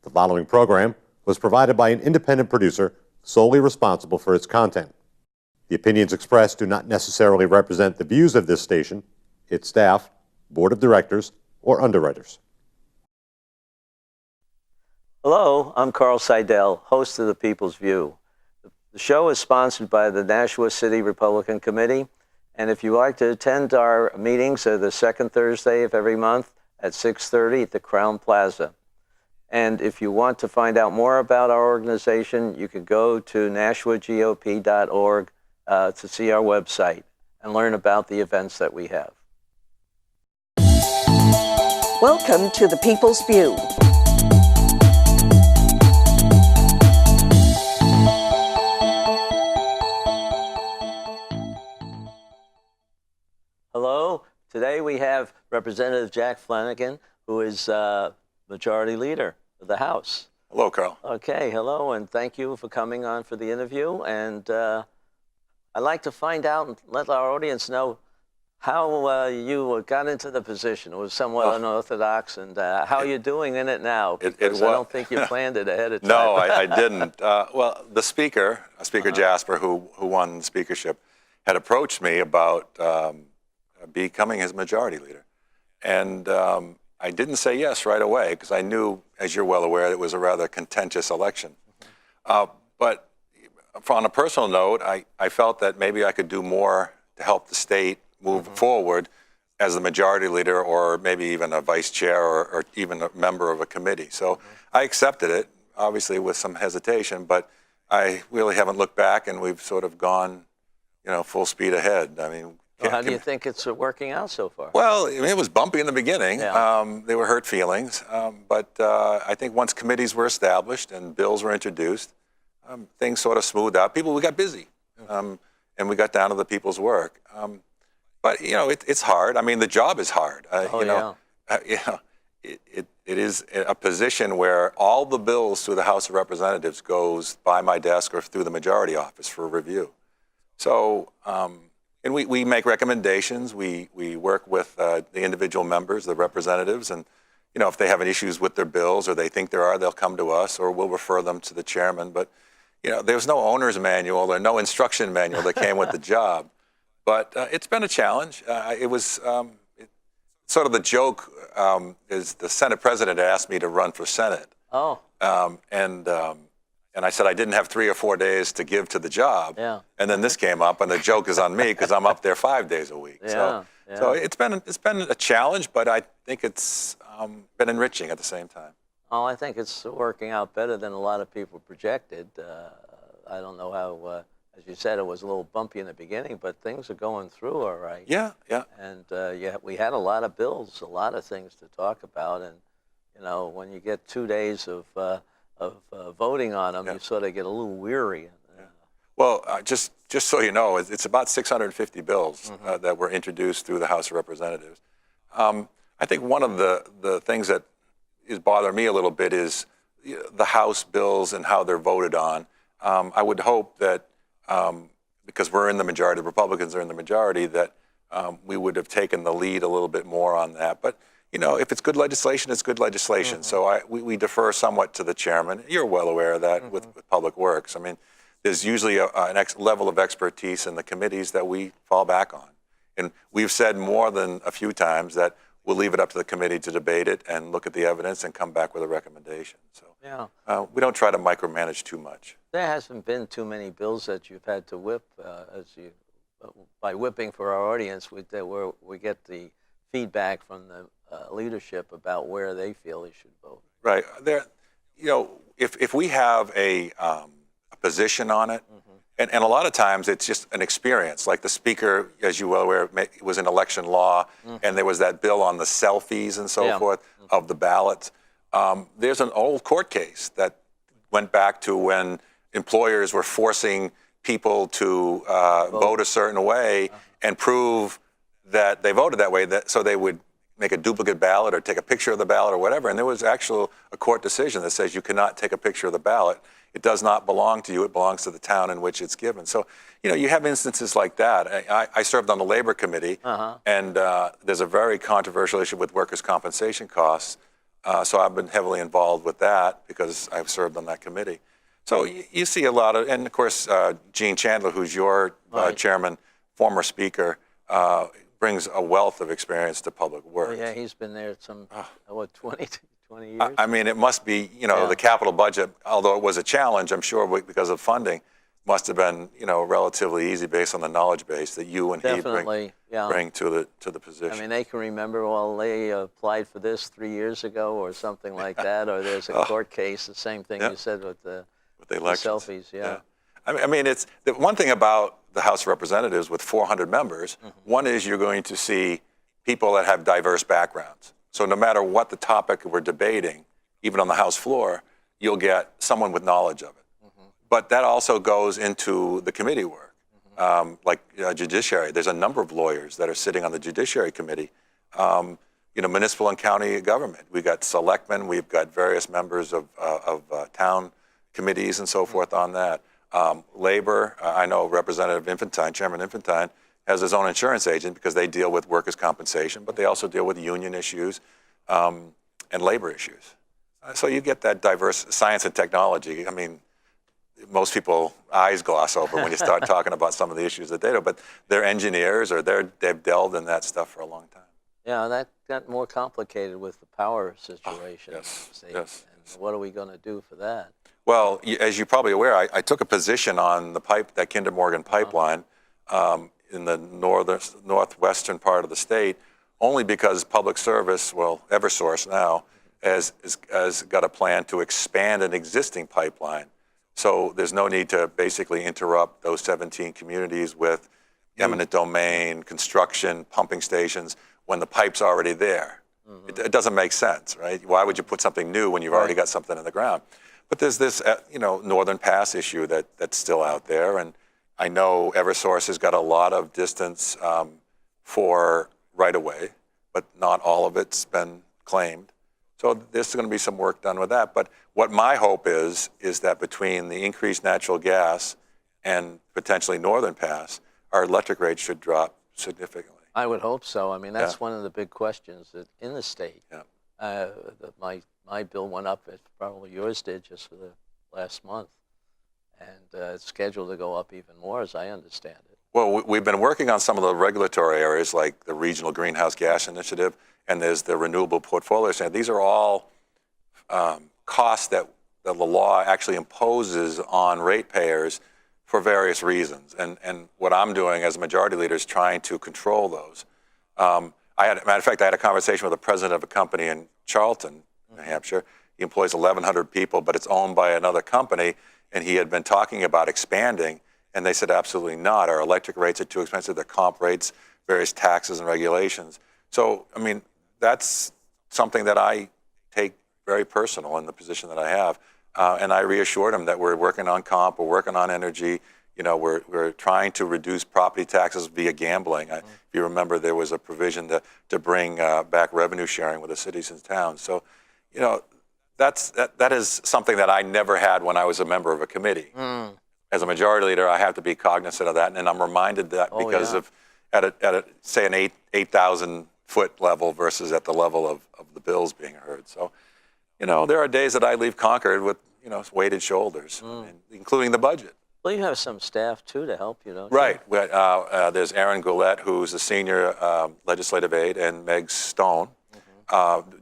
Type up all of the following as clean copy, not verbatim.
The following program was provided by an independent producer solely responsible for its content. The opinions expressed do not necessarily represent the views of this station, its staff, board of directors, or underwriters. Hello, I'm Carl Seidel, host of The People's View. The show is sponsored by the Nashua City Republican Committee, and if you like to attend our meetings, they're the second Thursday of every month at 6:30 at the Crown Plaza. And if you want to find out more about our organization, you can go to nashuagop.org to see our website and learn about the events that we have. Welcome to The People's View. Hello, today we have Representative Jack Flanagan, who is Majority Leader of the House. Hello, Carl. Okay, hello, and thank you for coming on for the interview. And I'd like to find out and let our audience know how you got into the position. It was somewhat unorthodox, and how are you doing in it now? Because I don't think you planned it ahead of time. No, I didn't. Well, the Speaker, Jasper, who won the speakership, had approached me about becoming his majority leader. And I didn't say yes right away because I knew, as you're well aware, it was a rather contentious election. But on a personal note, I felt that maybe I could do more to help the state move forward as the majority leader, or maybe even a vice chair, or even a member of a committee. So I accepted it, obviously with some hesitation, but I really haven't looked back, and we've sort of gone, full speed ahead. I mean, well, how do you think it's working out so far? Well, it was bumpy in the beginning. Yeah. They were hurt feelings. But I think once committees were established and bills were introduced, things sort of smoothed out. We got busy, and we got down to the people's work. But, it's hard. I mean, the job is hard. It is a position where all the bills through the House of Representatives goes by my desk or through the majority office for review. So, and we make recommendations. We work with the individual members, the representatives, and if they have any issues with their bills or they think there are, they'll come to us, or we'll refer them to the chairman. But there's no owner's manual or no instruction manual that came with the job. But it's been a challenge. It was sort of the joke is the Senate president asked me to run for Senate. Oh. And I said I didn't have 3 or 4 days to give to the job. Yeah. And then this came up, and the joke is on me because I'm up there 5 days a week. Yeah. So it's been a challenge, but I think it's been enriching at the same time. Oh, I think it's working out better than a lot of people projected. I don't know how, as you said, it was a little bumpy in the beginning, but things are going through all right. Yeah. And we had a lot of bills, a lot of things to talk about, and when you get 2 days of voting on them, you sort of get a little weary. Well, just so you know, it's about 650 bills that were introduced through the House of Representatives. I think one of the things that is bothering me a little bit is the House bills and how they're voted on. I would hope that because we're in the majority, the Republicans are in the majority, that we would have taken the lead a little bit more on that. But if it's good legislation, it's good legislation. So we defer somewhat to the chairman. You're well aware of that with Public Works. I mean, there's usually a level of expertise in the committees that we fall back on. And we've said more than a few times that we'll leave it up to the committee to debate it and look at the evidence and come back with a recommendation. So we don't try to micromanage too much. There hasn't been too many bills that you've had to whip, by whipping for our audience, we get the feedback from the leadership about where they feel they should vote. Right. If we have a position on it, and a lot of times it's just an experience. Like the Speaker, as you well aware, was in election law, and there was that bill on the selfies and so forth of the ballots. There's an old court case that went back to when employers were forcing people to vote a certain way and prove that they voted that way, so they would make a duplicate ballot or take a picture of the ballot or whatever. And there was actually a court decision that says you cannot take a picture of the ballot. It does not belong to you. It belongs to the town in which it's given. So, you have instances like that. I served on the Labor Committee, and there's a very controversial issue with workers' compensation costs So I've been heavily involved with that because I've served on that committee. So you see a lot of, and of course, Gene Chandler, who's your chairman, former speaker, brings a wealth of experience to public works. Oh, yeah, he's been there some, 20 years? I mean, it must be, the capital budget, although it was a challenge, I'm sure because of funding, must have been, relatively easy based on the knowledge base that you and he bring to the position. I mean, they can remember, well, they applied for this 3 years ago or something like that, or there's a court case, the same thing you said with the selfies, yeah. I mean, it's the one thing about the House of Representatives with 400 members, one is you're going to see people that have diverse backgrounds. So no matter what the topic we're debating, even on the House floor, you'll get someone with knowledge of it. But that also goes into the committee work, like judiciary. There's a number of lawyers that are sitting on the Judiciary Committee. Municipal and county government. We've got selectmen. We've got various members of town committees and so forth on that. Labor. I know Representative Infantine, Chairman Infantine, has his own insurance agent because they deal with workers' compensation, but they also deal with union issues and labor issues. So you get that diverse science and technology. I mean, most people eyes gloss over when you start talking about some of the issues that they do, but they're engineers or they've delved in that stuff for a long time. Yeah, that got more complicated with the power situation. Yes. And what are we going to do for that? Well, as you're probably aware, I took a position on that Kinder Morgan pipeline in the northwestern part of the state, only because Public Service, Eversource now, has got a plan to expand an existing pipeline. So there's no need to basically interrupt those 17 communities with eminent domain, construction, pumping stations when the pipe's already there. It doesn't make sense, right? Why would you put something new when you've already got something in the ground? But there's this, Northern Pass issue that's still out there, and I know Eversource has got a lot of distance for right-of-way, but not all of it's been claimed. So there's going to be some work done with that. But what my hope is that between the increased natural gas and potentially Northern Pass, our electric rates should drop significantly. I would hope so. I mean, that's one of the big questions in the state. Yeah. My bill went up, as probably yours did, just for the last month. And it's scheduled to go up even more, as I understand it. Well, we've been working on some of the regulatory areas like the Regional Greenhouse Gas Initiative, and there's the Renewable Portfolio Standard. These are all costs that the law actually imposes on ratepayers for various reasons. And what I'm doing as a majority leader is trying to control those. Matter of fact, I had a conversation with the president of a company in Charlton, New Hampshire. He employs 1,100 people, but it's owned by another company, and he had been talking about expanding, and they said absolutely not. Our electric rates are too expensive, the comp rates, various taxes and regulations. So, I mean, that's something that I take very personal in the position that I have. And I reassured him that we're working on comp, we're working on energy. We're trying to reduce property taxes via gambling. If you remember, there was a provision to bring back revenue sharing with the cities and towns. So, that is something that I never had when I was a member of a committee. As a majority leader, I have to be cognizant of that, and I'm reminded that because of say an 8,000 foot level versus at the level of the bills being heard. So, there are days that I leave Concord with weighted shoulders, including the budget. Well, you have some staff too to help you, don't you? Right. There's Aaron Goulet, who's a senior legislative aide, and Meg Stone.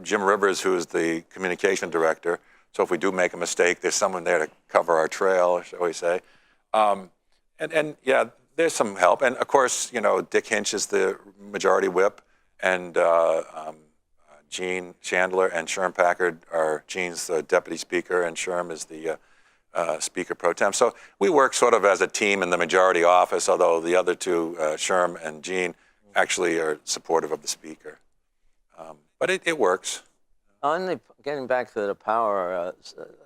Jim Rivers, who's the communication director. So if we do make a mistake, there's someone there to cover our trail, shall we say. And yeah, there's some help. And of course, Dick Hinch is the majority whip, and Gene Chandler and Sherm Packard are Gene's the deputy speaker, and Sherm is the speaker pro tem. So we work sort of as a team in the majority office, although the other two, Sherm and Gene, actually are supportive of the speaker. But it works. Getting back to the power,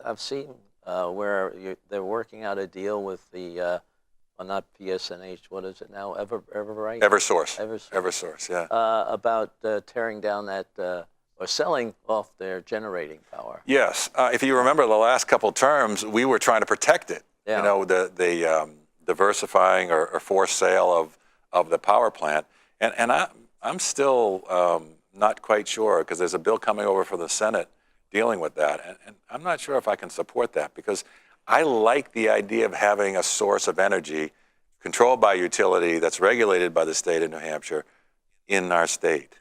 I've seen where they're working out a deal with the, not PSNH, what is it now, Eversource? Eversource, yeah. About tearing down that, or selling off their generating power. Yes. If you remember the last couple terms, we were trying to protect it. Yeah. The diversifying or forced sale of the power plant. And I'm still not quite sure, because there's a bill coming over from the Senate dealing with that. And I'm not sure if I can support that, because I like the idea of having a source of energy controlled by utility that's regulated by the state of New Hampshire in our state.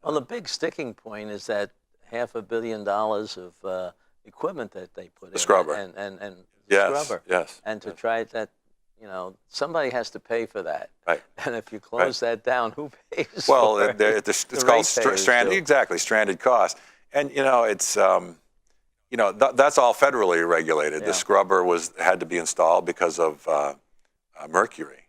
Well, the big sticking point is that $500 million of equipment that they put in. The scrubber. And the Yes, scrubber. yes. And to try that, somebody has to pay for that. Right. And if you close that down, who pays Well, for it? it's The called ratepayers stranded. do. Exactly, stranded cost. And it's that's all federally regulated. Yeah. The scrubber had to be installed because of mercury.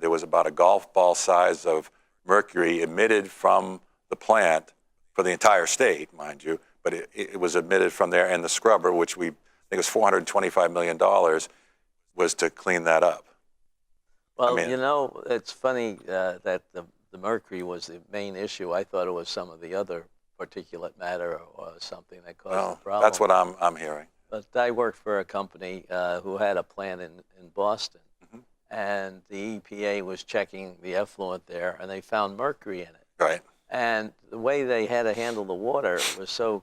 There was about a golf ball size of mercury emitted from the plant for the entire state, mind you. But it was emitted from there, and the scrubber, which I think it was $425 million, was to clean that up. Well, it's funny that the mercury was the main issue. I thought it was some of the other particulate matter or something that caused the problem. That's what I'm hearing. But I worked for a company who had a plant in Boston, and the EPA was checking the effluent there, and they found mercury in it. Right. And the way they had to handle the water was so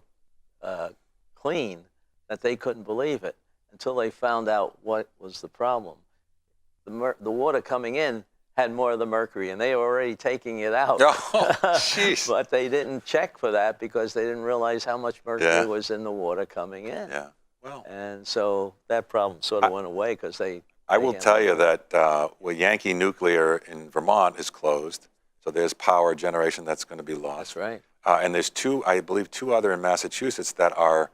clean that they couldn't believe it until they found out what was the problem. The water coming in had more of the mercury, and they were already taking it out. Oh, jeez. But they didn't check for that because they didn't realize how much mercury was in the water coming in. Yeah. Well. And so that problem sort of went away because they. I will tell you that Yankee Nuclear in Vermont is closed, so there's power generation that's going to be lost. That's right. And there's I believe two other in Massachusetts that are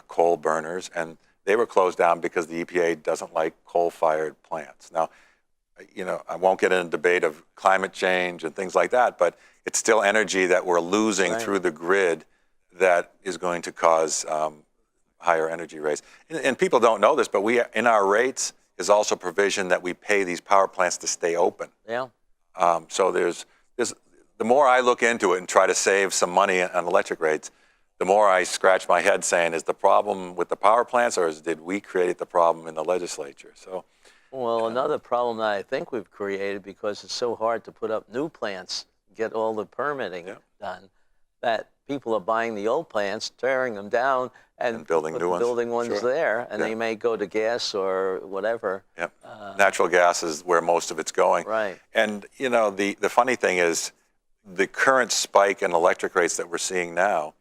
coal burners, and they were closed down because the EPA doesn't like coal-fired plants. Now, I won't get into a debate of climate change and things like that, but it's still energy that we're losing through the grid that is going to cause higher energy rates. And people don't know this, but in our rates is also provision that we pay these power plants to stay open. Yeah. So there's the more I look into it and try to save some money on electric rates, the more I scratch my head saying, is the problem with the power plants, or did we create the problem in the legislature? So. Well, another problem that I think we've created, because it's so hard to put up new plants, get all the permitting done, that people are buying the old plants, tearing them down, and building new ones. Building ones there, and they may go to gas or whatever. Yep. Natural gas is where most of it's going. Right. And the funny thing is, the current spike in electric rates that we're seeing now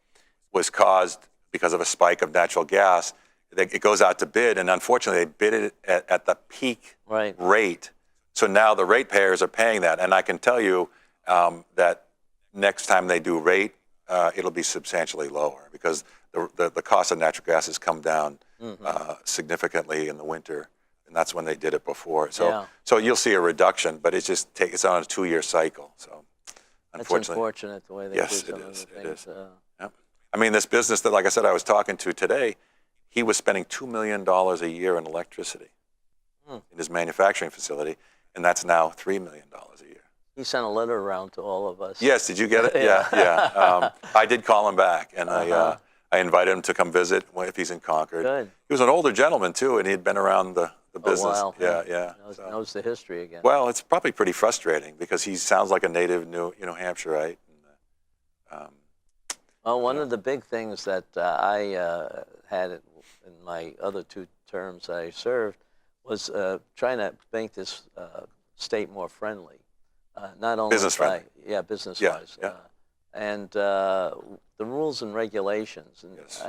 was caused because of a spike of natural gas. It goes out to bid, and unfortunately, they bid it at the peak rate. So now the ratepayers are paying that, and I can tell you that next time they do rate, it'll be substantially lower, because the cost of natural gas has come down significantly in the winter, and that's when they did it before. So you'll see a reduction, but it's on a 2-year cycle. So unfortunately, it's unfortunate the way they do some of the things. It is. Yep. I mean, this business that, like I said, I was talking to today, he was spending $2 million a year in electricity in his manufacturing facility, and that's now $3 million a year. He sent a letter around to all of us. Yes, did you get it? Yeah. I did call him back, and I invited him to come visit if he's in Concord. Good. He was an older gentleman, too, and he'd been around the business. A while. Yeah. Knows the history again. Well, it's probably pretty frustrating, because he sounds like a native New Hampshireite. Well, one of the big things that I had in my other 2 terms I served was trying to make this state more friendly. Not only business friendly. Yeah, business-wise. Yeah. And the rules and regulations. And Yes.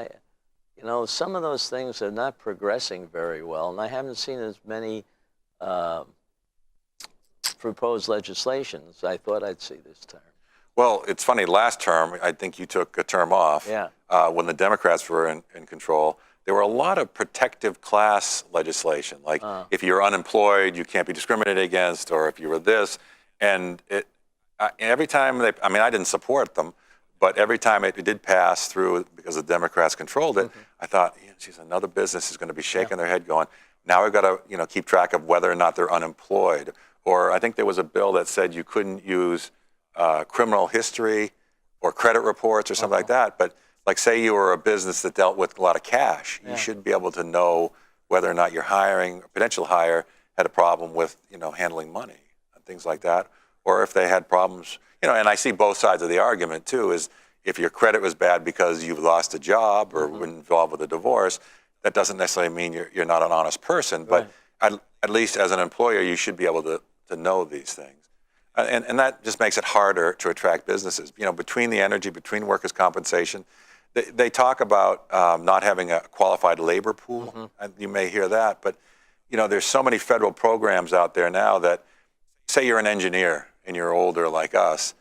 some of those things are not progressing very well, and I haven't seen as many proposed legislation as I thought I'd see this term. Well, it's funny. Last term, I think you took a term off. Yeah. When the Democrats were in control, there were a lot of protective class legislation, like if you're unemployed, you can't be discriminated against, or if you were this. And every time I didn't support them, but every time it did pass through, because the Democrats controlled it, I thought, geez, another business is going to be shaking their head going, now we've got to keep track of whether or not they're unemployed. Or I think there was a bill that said you couldn't use criminal history or credit reports or something like that. But like, say you were a business that dealt with a lot of cash, you should be able to know whether or not your potential hire had a problem with, handling money and things like that. Or if they had problems, and I see both sides of the argument too, is, if your credit was bad because you've lost a job or were involved with a divorce, that doesn't necessarily mean you're not an honest person. But at least as an employer, you should be able to know these things. And that just makes it harder to attract businesses. Between the energy, between workers' compensation, they talk about not having a qualified labor pool. And you may hear that, but there's so many federal programs out there now that, say you're an engineer and you're older like us,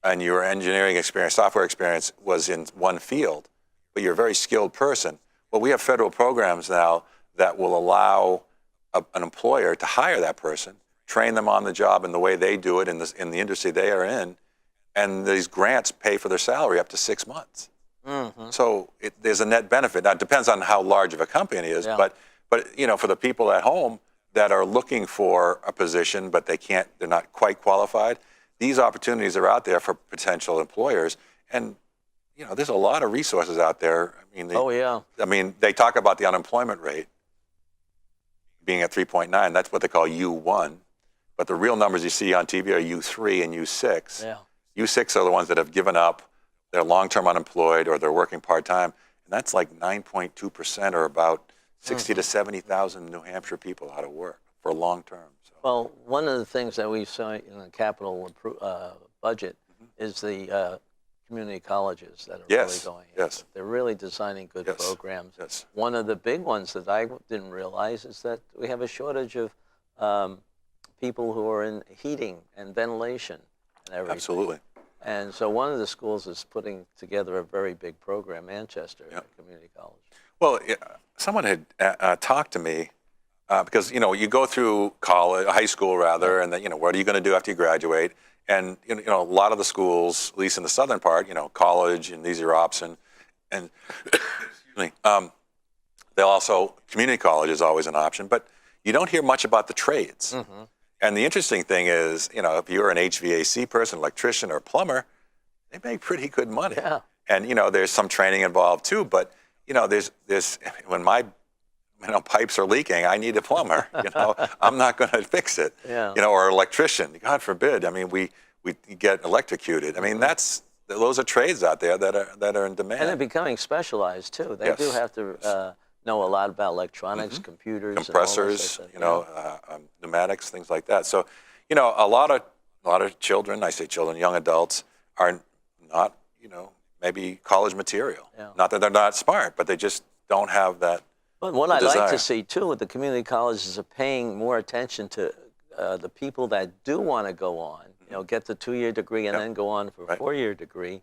and your engineering experience, software experience was in one field, but you're a very skilled person. Well, we have federal programs now that will allow an employer to hire that person, train them on the job and the way they do it in the industry they are in, and these grants pay for their salary up to 6 months. So there's a net benefit. Now, it depends on how large of a company it is, but for the people at home that are looking for a position but they're not quite qualified, these opportunities are out there for potential employers. And there's a lot of resources out there. They talk about the unemployment rate being at 3.9. That's what they call U1. But the real numbers you see on TV are U3 and U6. U6 are the ones that have given up, they're long-term unemployed or they're working part-time. And that's like 9.2%, or about 60 to 70,000 New Hampshire people out of work for long-term. So. Well, one of the things that we saw in the capital budget is the community colleges that are really going in. They're really designing good programs. One of the big ones that I didn't realize is that we have a shortage of people who are in heating and ventilation and everything. Absolutely. And so one of the schools is putting together a very big program, Manchester Community College. Well, someone had talked to me because, you go through college, high school rather, and then, what are you going to do after you graduate? And, a lot of the schools, at least in the southern part, college and these are your options. And excuse me, they'll also, community college is always an option, but you don't hear much about the trades. And the interesting thing is, if you're an HVAC person, electrician or plumber, they make pretty good money. And, there's some training involved too, but, there's when my pipes are leaking, I need a plumber. I'm not going to fix it. Or electrician. God forbid. We get electrocuted. Those are trades out there that are in demand. And they're becoming specialized too. They do have to know a lot about electronics, computers, compressors, and all that stuff, pneumatics, things like that. So, a lot of children, I say children, young adults, are not, maybe college material. Not that they're not smart, but they just don't have that. But what I'd like to see, too, with the community colleges are paying more attention to the people that do want to go on, get the 2-year degree and then go on for a 4-year degree.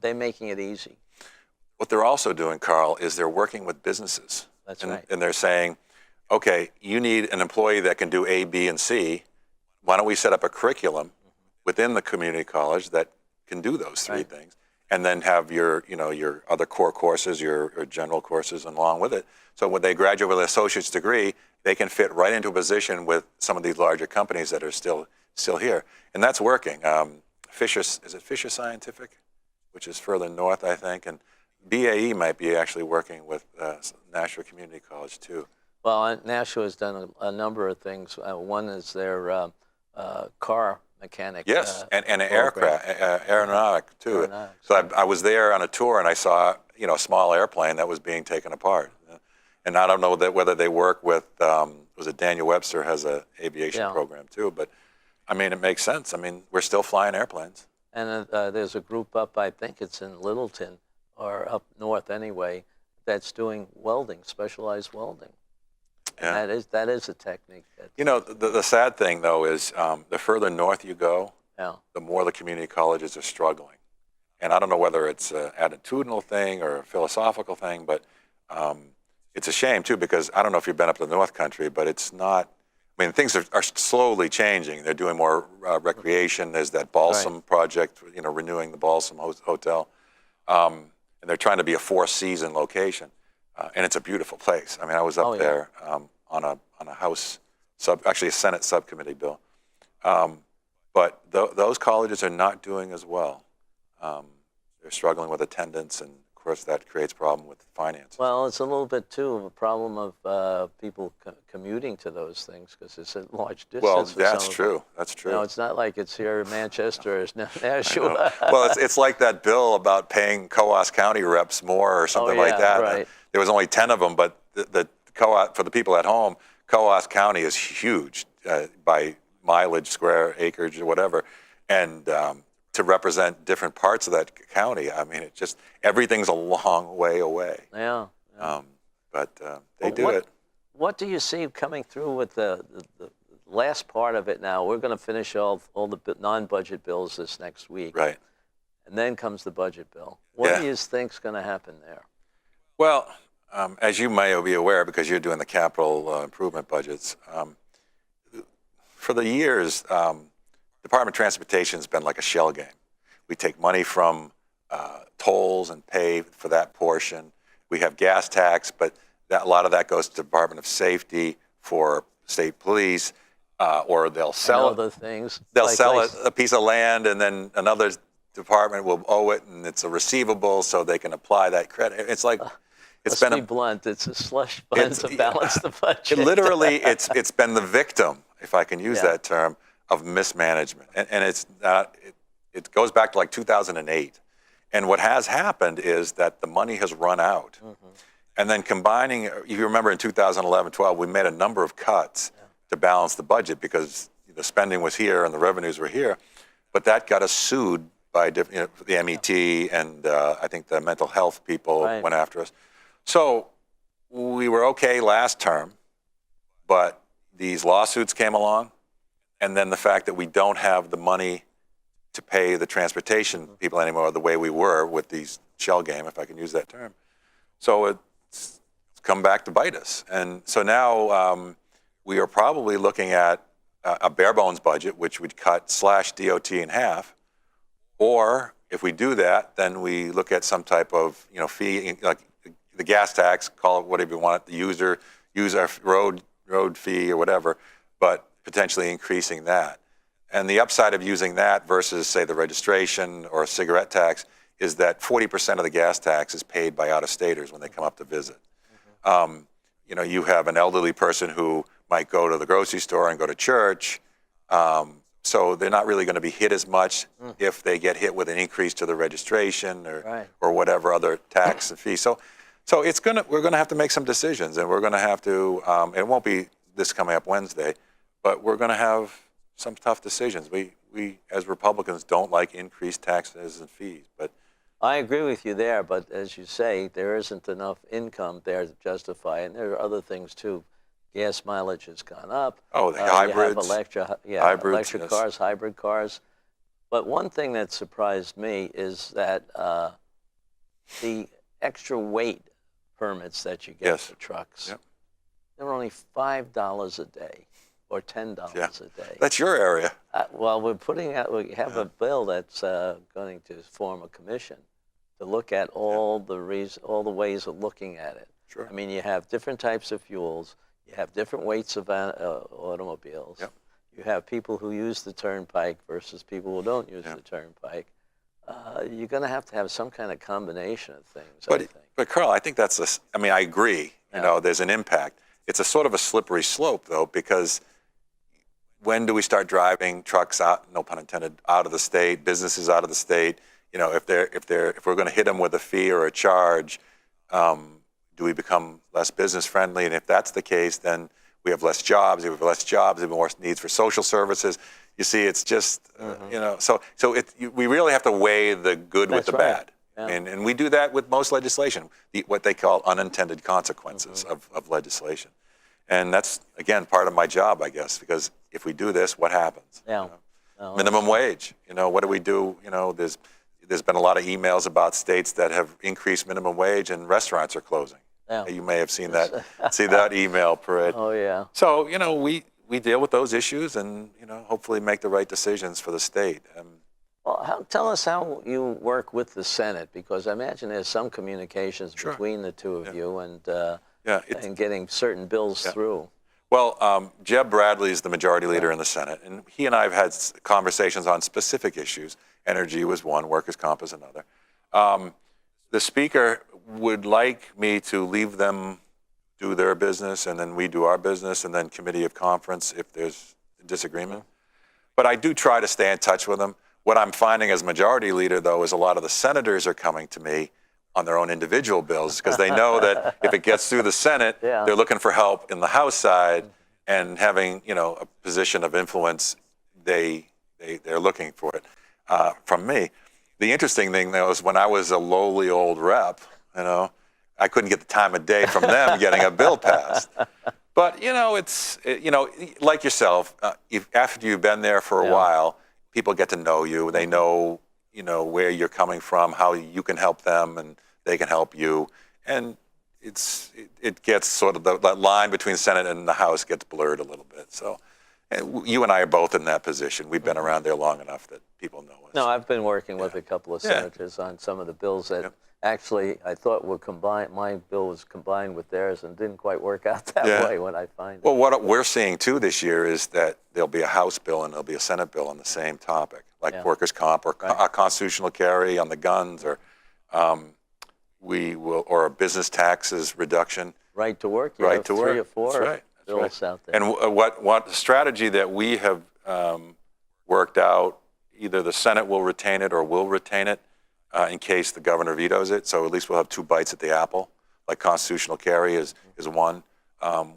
They're making it easy. What they're also doing, Carl, is they're working with businesses. That's right. And they're saying, okay, you need an employee that can do A, B, and C. Why don't we set up a curriculum within the community college that can do those three things? And then have your other core courses, your general courses along with it. So when they graduate with an associate's degree, they can fit right into a position with some of these larger companies that are still here. And that's working. Fisher Scientific, which is further north, I think, and BAE might be actually working with Nashua Community College too. Well, Nashua has done a number of things. One is their car mechanic. Yes, and aeronautic too. So I was there on a tour and I saw a small airplane that was being taken apart. And I don't know whether they work with, was it Daniel Webster has an aviation program too, but it makes sense. We're still flying airplanes. And there's a group up, I think it's in Littleton, or up north anyway, that's doing welding, specialized welding. And that is a technique. The sad thing though is the further north you go, the more the community colleges are struggling. And I don't know whether it's an attitudinal thing or a philosophical thing, but it's a shame too, because I don't know if you've been up to the North Country, but it's not, things are slowly changing. They're doing more recreation. There's that Balsam project, renewing the Balsam Hotel. And they're trying to be a 4-season location. And it's a beautiful place. I was up there on a House, actually a Senate subcommittee bill. But those colleges are not doing as well. They're struggling with attendance and course, that creates a problem with finances. Well, it's a little bit too of a problem of people commuting to those things because it's a large distance. Well, for that's some of true. them. That's true. You know, it's not like it's here in Manchester or I Nashua. know. Well, it's like that bill about paying Coas County reps more or something like that. Right. There was only 10 of them, but the Coas, for the people at home, Coas County is huge by mileage, square acreage, or whatever. And to represent different parts of that county, I mean, it just, everything's a long way away. Yeah. But they do it. What do you see coming through with the last part of it now? We're going to finish all the non-budget bills this next week. Right. And then comes the budget bill. What Yeah. do you think's going to happen there? Well, as you may be aware, because you're doing the capital improvement budgets, for the years, Department of Transportation has been like a shell game. We take money from tolls and pay for that portion. We have gas tax, but a lot of that goes to Department of Safety for state police, or they'll sell other things. They'll sell a piece of land, and then another department will owe it, and it's a receivable, so they can apply that credit. It's like it's Let's been be blunt. It's a slush fund to balance the budget. literally, it's been the victim, if I can use that term, of mismanagement, and it's not. It goes back to like 2008, and what has happened is that the money has run out, and then combining. If you remember, in 2011-12, we made a number of cuts to balance the budget because the spending was here and the revenues were here, but that got us sued by the MET, and I think the mental health people went after us. So we were okay last term, but these lawsuits came along, and then the fact that we don't have the money to pay the transportation people anymore the way we were with these shell game, if I can use that term. So it's come back to bite us. And so now we are probably looking at a bare bones budget, which would cut /DOT in half. Or if we do that, then we look at some type of fee, like the gas tax, call it whatever you want, the use our road fee or whatever, but potentially increasing that. And the upside of using that versus, say, the registration or a cigarette tax is that 40% of the gas tax is paid by out-of-staters when they come up to visit. You have an elderly person who might go to the grocery store and go to church, so they're not really going to be hit as much if they get hit with an increase to the registration or whatever other tax and fee. So we're going to have to make some decisions, and we're going to have to. It won't be this coming up Wednesday, but we're going to have some tough decisions. We as Republicans don't like increased taxes and fees, but I agree with you there. But as you say, there isn't enough income there to justify it. And there are other things too. Gas mileage has gone up. Oh, the hybrids. You have hybrids, electric cars, hybrid cars. But one thing that surprised me is that the extra weight permits that you get for trucks, they're only $5 a day or $10 a day. That's your area. Well, we have a bill that's going to form a commission to look at all the ways of looking at it. Sure. I mean, you have different types of fuels. You have different weights of automobiles. Yep. You have people who use the turnpike versus people who don't use the turnpike. You're going to have some kind of combination of things. But Carl, I think I agree. There's an impact. It's a sort of a slippery slope, though, because when do we start driving trucks out? No pun intended. Out of the state, businesses out of the state. If we're going to hit them with a fee or a charge. Do we become less business friendly? And if that's the case, then we have less jobs. If we have less jobs, we have more needs for social services. You see, it's just, we really have to weigh the good with the bad. Yeah. And we do that with most legislation, what they call unintended consequences of legislation. And that's, again, part of my job, I guess, because if we do this, what happens? Yeah. Minimum wage, what do we do? There's been a lot of emails about states that have increased minimum wage and restaurants are closing. Yeah. You may have seen that email parade. Oh, yeah. So, we deal with those issues and, hopefully make the right decisions for the state. Well, tell us how you work with the Senate, because I imagine there's some communications between the two of you and getting certain bills through. Well, Jeb Bradley is the majority leader in the Senate, and he and I have had conversations on specific issues. Energy was one, workers' comp is another. the Speaker would like me to leave them do their business, and then we do our business, and then committee of conference if there's disagreement. But I do try to stay in touch with them. What I'm finding as majority leader, though, is a lot of the senators are coming to me on their own individual bills because they know that if it gets through the Senate, they're looking for help in the House side, and having a position of influence, they're looking for it from me. The interesting thing, though, is when I was a lowly old rep, I couldn't get the time of day from them getting a bill passed. But it's like yourself. After you've been there for a while, people get to know you. They know where you're coming from, how you can help them, and they can help you. And it gets sort of that line between Senate and the House gets blurred a little bit. So you and I are both in that position. We've been around there long enough that people know us. No, I've been working with a couple of senators on some of the bills that actually I thought were combined. My bill was combined with theirs and didn't quite work out that way when I find it. Well, what we're seeing too this year is that there'll be a House bill and there'll be a Senate bill on the same topic, like workers' comp or constitutional carry on the guns, or or a business taxes reduction. Right to work. You right have to 3 work. or 4 That's right. bills out there. And what strategy that we have worked out, either the Senate will retain it or will retain it in case the governor vetoes it. So at least we'll have 2 bites at the apple. Like constitutional carry is one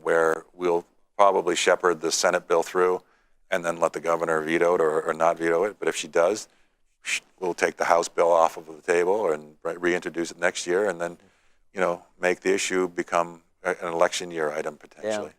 where we'll probably shepherd the Senate bill through and then let the governor veto it or not veto it. But if she does, we'll take the House bill off of the table and reintroduce it next year, and then make the issue become an election year item potentially.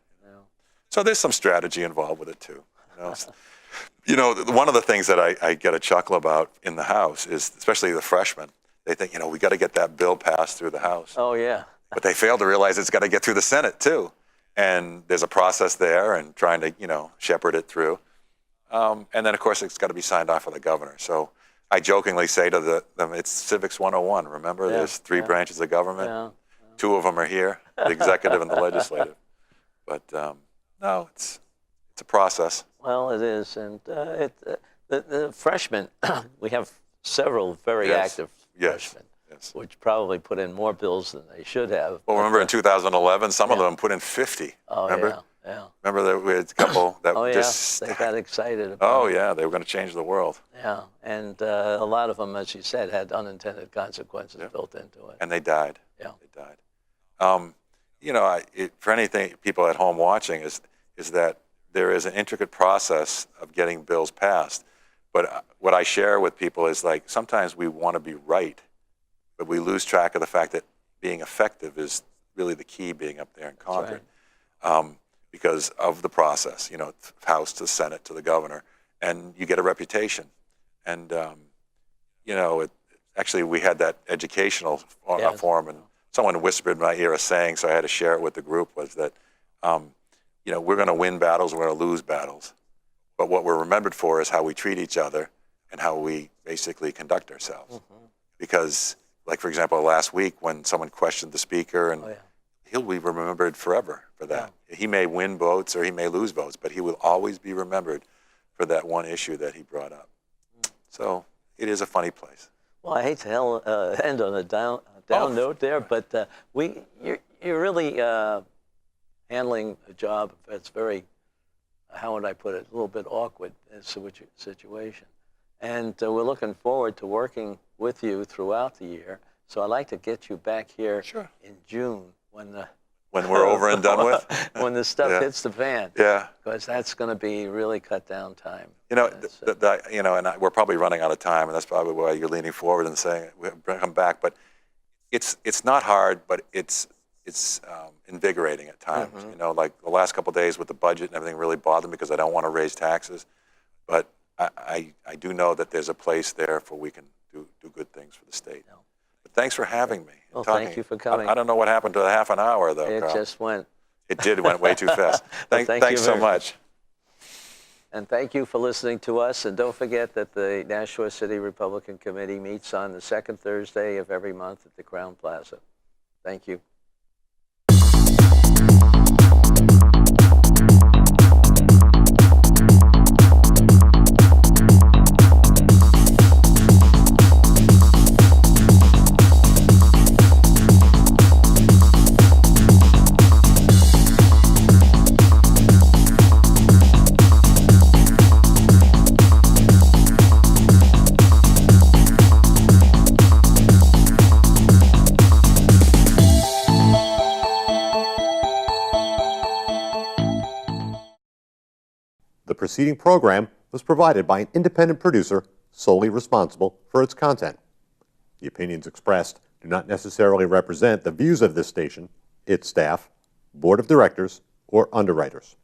So there's some strategy involved with it too. One of the things that I get a chuckle about in the House is, especially the freshmen, they think, we got to get that bill passed through the House. Oh, yeah. But they fail to realize it's got to get through the Senate too. And there's a process there and trying to, shepherd it through. And then, of course, it's got to be signed off by the governor. So I jokingly say to them, it's Civics 101. Remember, there's 3 branches of government. 2 of them are here, the executive and the legislative. But no, it's a process. Well, it is. And the freshmen, we have several very active freshmen, which probably put in more bills than they should have. Well, remember in 2011, some of them put in 50. Oh, remember? Yeah. Remember that we had a couple that they got excited about they were going to change the world. Yeah, and a lot of them, as you said, had unintended consequences built into it. And they died. Yeah. They died. For anything people at home watching is that there is an intricate process of getting bills passed. But what I share with people is like sometimes we want to be right, but we lose track of the fact that being effective is really the key, being up there in Congress. Because of the process, House to Senate to the governor, and you get a reputation. And, actually we had that educational forum, and someone whispered in my ear a saying, so I had to share it with the group, was that, we're going to win battles, we're going to lose battles. But what we're remembered for is how we treat each other and how we basically conduct ourselves. Because, like, for example, last week when someone questioned the Speaker, and he'll be remembered forever for that. He may win votes or he may lose votes, but he will always be remembered for that one issue that he brought up. So it is a funny place. Well, I hate to end on a down note there, but you're really handling a job that's very, how would I put it, a little bit awkward situation. And we're looking forward to working with you throughout the year. So I'd like to get you back here in June when we're over and done with? When the stuff hits the fan. Yeah. Because that's going to be really cut down time. And we're probably running out of time, and that's probably why you're leaning forward and saying, we'll come back. But it's not hard, but it's invigorating at times. Like the last couple of days with the budget and everything really bothered me because I don't want to raise taxes. But I do know that there's a place there for we can do good things for the state. But thanks for having me. Well, thank you for coming. I don't know what happened to the half an hour, though, It Carl. just went. It went way too fast. Thanks so much. And thank you for listening to us. And don't forget that the Nashua City Republican Committee meets on the 2nd Thursday of every month at the Crown Plaza. Thank you. The preceding program was provided by an independent producer solely responsible for its content. The opinions expressed do not necessarily represent the views of this station, its staff, board of directors, or underwriters.